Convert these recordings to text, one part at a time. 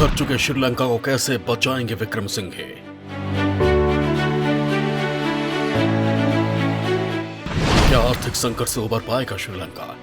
बिखर चुके श्रीलंका को कैसे बचाएंगे विक्रम सिंघे। क्या आर्थिक संकट से उबर पाएगा श्रीलंका।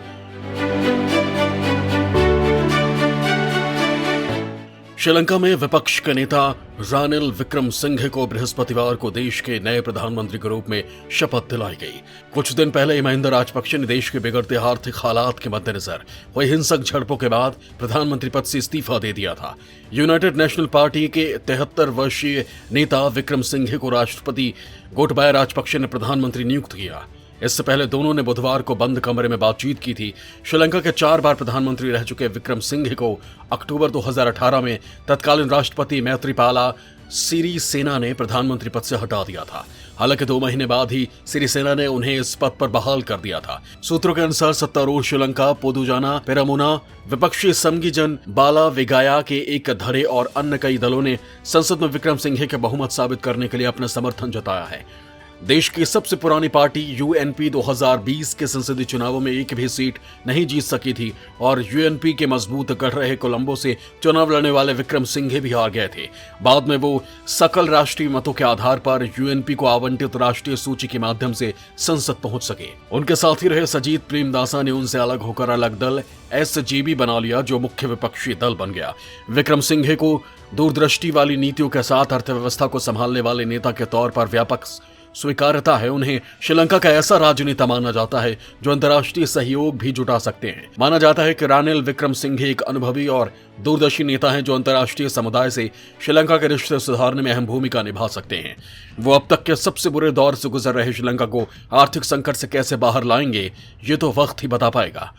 श्रीलंका में विपक्ष के नेता रानिल विक्रमसिंघे को बृहस्पतिवार को देश के नए प्रधानमंत्री के रूप में शपथ दिलाई गई। कुछ दिन पहले महिंदा राजपक्षे ने देश के बिगड़ते आर्थिक हालात के मद्देनजर हुई हिंसक झड़पों के बाद प्रधानमंत्री पद से इस्तीफा दे दिया था। यूनाइटेड नेशनल पार्टी के 73 वर्षीय नेता विक्रमसिंघे को राष्ट्रपति गोटबाया राजपक्षे ने प्रधानमंत्री नियुक्त किया। इससे पहले दोनों ने बुधवार को बंद कमरे में बातचीत की थी। श्रीलंका के 4 बार प्रधानमंत्री रह चुके विक्रमसिंघे को अक्टूबर 2018 में तत्कालीन राष्ट्रपति मैत्रीपाला सिरिसेना ने प्रधानमंत्री पद से हटा दिया था। हालांकि 2 महीने बाद ही सिरिसेना ने उन्हें इस पद पर बहाल कर दिया था। सूत्रों के अनुसार सत्तारूढ़ श्रीलंका पोदुजाना पेरामुना विपक्षी समगीजन बाला विगाया के एक धड़े और अन्य कई दलों ने संसद में विक्रमसिंघे के बहुमत साबित करने के लिए अपना समर्थन जताया है। देश की सबसे पुरानी पार्टी यूएनपी 2020 के संसदीय चुनावों में एक भी सीट नहीं जीत सकी थी और यूएनपी के मजबूत गढ़ रहे कोलंबो से चुनाव लड़ने वाले विक्रमसिंघे भी हार गए थे। बाद में वो सकल राष्ट्रीय मतों के आधार पर यूएनपी को आवंटित राष्ट्रीय सूची के माध्यम से संसद पहुंच सके। उनके साथी रहे सजीत प्रेमदासा ने उनसे अलग होकर अलग दल एसजीबी बना लिया, जो मुख्य विपक्षी दल बन गया। विक्रमसिंघे को दूरदृष्टि वाली नीतियों के साथ अर्थव्यवस्था को संभालने वाले नेता के तौर पर व्यापक स्वीकार्यता है। उन्हें श्रीलंका का ऐसा राजनेता माना जाता है जो अंतर्राष्ट्रीय सहयोग भी जुटा सकते हैं। माना जाता है कि रानिल विक्रमसिंघे एक अनुभवी और दूरदर्शी नेता हैं जो अंतर्राष्ट्रीय समुदाय से श्रीलंका के रिश्ते सुधारने में अहम भूमिका निभा सकते हैं। वो अब तक के सबसे बुरे दौर से गुजर रहे श्रीलंका को आर्थिक संकट से कैसे बाहर लाएंगे, ये तो वक्त ही बता पाएगा।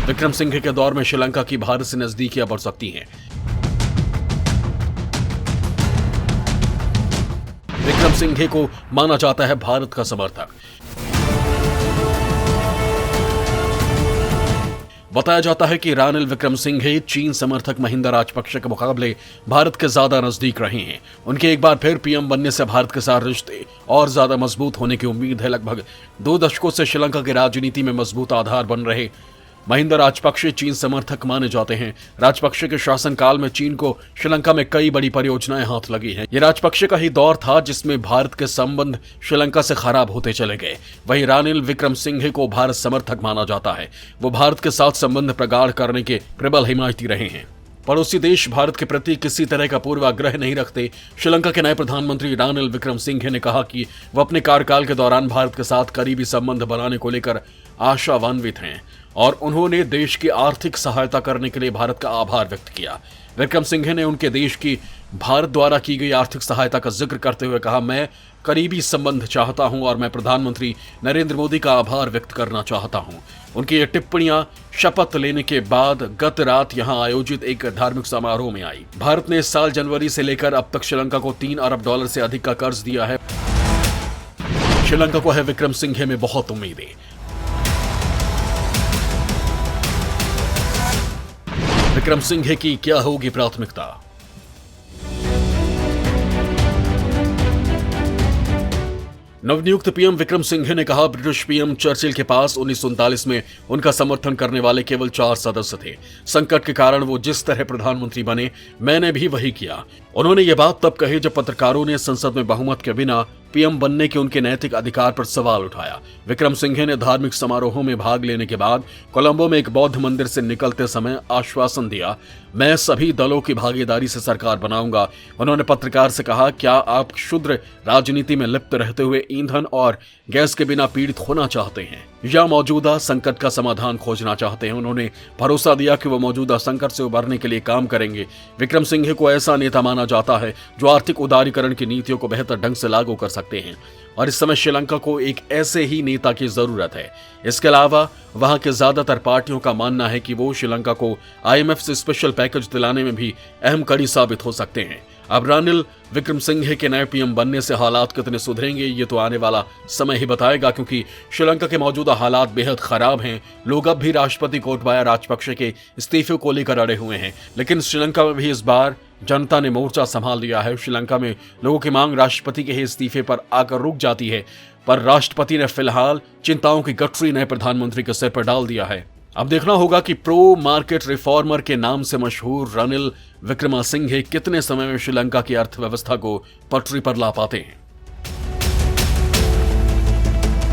विक्रमसिंघे के दौर में श्रीलंका की भारत से नजदीकियां बढ़ सकती हैं। विक्रमसिंघे को माना जाता है भारत का समर्थक। बताया जाता है कि रानिल विक्रमसिंघे चीन समर्थक महिंदा राजपक्षे के मुकाबले भारत के ज्यादा नजदीक रहे हैं। उनके एक बार फिर पीएम बनने से भारत के साथ रिश्ते और ज्यादा मजबूत होने की उम्मीद है। लगभग 2 दशकों से श्रीलंका की राजनीति में मजबूत आधार बन रहे महिंदा राजपक्षे चीन समर्थक माने जाते हैं। राजपक्षे के शासनकाल में चीन को श्रीलंका में कई बड़ी परियोजनाएं हाथ लगी हैं। यह राजपक्षे का ही दौर था जिसमें भारत के संबंध श्रीलंका से खराब होते चले गए। वहीं रानिल विक्रमसिंघे को भारत समर्थक माना जाता है। वो भारत के साथ संबंध प्रगाढ़ करने के प्रबल हिमायती रहे हैं। पड़ोसी देश भारत के प्रति किसी तरह का पूर्वाग्रह नहीं रखते। श्रीलंका के नए प्रधानमंत्री रानिल विक्रमसिंघे ने कहा कि वो अपने कार्यकाल के दौरान भारत के साथ करीबी संबंध बनाने को लेकर आशावान्वित हैं और उन्होंने देश की आर्थिक सहायता करने के लिए भारत का आभार व्यक्त किया। विक्रमसिंघे ने उनके देश की भारत द्वारा की गई आर्थिक सहायता का जिक्र करते हुए कहा, मैं करीबी संबंध चाहता हूं और मैं प्रधानमंत्री नरेंद्र मोदी का आभार व्यक्त करना चाहता हूं। उनकी ये टिप्पणियां शपथ लेने के बाद गत रात यहां आयोजित एक धार्मिक समारोह में आई। भारत ने इस साल जनवरी से लेकर अब तक श्रीलंका को $3 अरब से अधिक का कर्ज दिया है। श्रीलंका को है विक्रमसिंघे में बहुत उम्मीदें। विक्रमसिंघे की क्या होगी प्राथमिकता। नवनियुक्त पीएम विक्रमसिंघे ने कहा, ब्रिटिश पीएम चर्चिल के पास 1939 में उनका समर्थन करने वाले केवल 4 सदस्य थे। संकट के कारण वो जिस तरह प्रधानमंत्री बने, मैंने भी वही किया। उन्होंने ये बात तब कही जब पत्रकारों ने संसद में बहुमत के बिना पीएम बनने के उनके नैतिक अधिकार पर सवाल उठाया। विक्रमसिंघे ने धार्मिक समारोहों में भाग लेने के बाद कोलंबो में एक बौद्ध मंदिर से निकलते समय आश्वासन दिया, मैं सभी दलों की भागीदारी से सरकार बनाऊंगा। उन्होंने पत्रकार से कहा, क्या आप क्षुद्र राजनीति में लिप्त रहते हुए ईंधन और गैस के बिना पीड़ित होना चाहते हैं या मौजूदा संकट का समाधान खोजना चाहते हैं। उन्होंने भरोसा दिया कि वो मौजूदा संकट से उबरने के लिए काम करेंगे। विक्रमसिंघे को ऐसा नेता माना जाता है जो आर्थिक उदारीकरण की नीतियों को बेहतर ढंग से लागू कर सकते हैं और इस समय श्रीलंका को एक ऐसे ही नेता की जरूरत है। इसके अलावा वहां के ज्यादातर पार्टियों का मानना है कि वो श्रीलंका को आईएमएफ से स्पेशल पैकेज दिलाने में भी अहम कड़ी साबित हो सकते हैं। अब रानिल विक्रमसिंघे के नए पीएम बनने से हालात कितने सुधरेंगे ये तो आने वाला समय ही बताएगा, क्योंकि श्रीलंका के मौजूदा हालात बेहद खराब हैं। लोग अब भी राष्ट्रपति गोटबाया राजपक्षे के इस्तीफे को लेकर अड़े हुए हैं, लेकिन श्रीलंका में भी इस बार जनता ने मोर्चा संभाल लिया है। श्रीलंका में लोगों की मांग राष्ट्रपति के इस्तीफे पर आकर रुक जाती है, पर राष्ट्रपति ने फिलहाल चिंताओं की गठरी नए प्रधानमंत्री के सिर पर डाल दिया है। अब देखना होगा कि प्रो मार्केट रिफॉर्मर के नाम से मशहूर रानिल विक्रमसिंघे कितने समय में श्रीलंका की अर्थव्यवस्था को पटरी पर ला पाते हैं।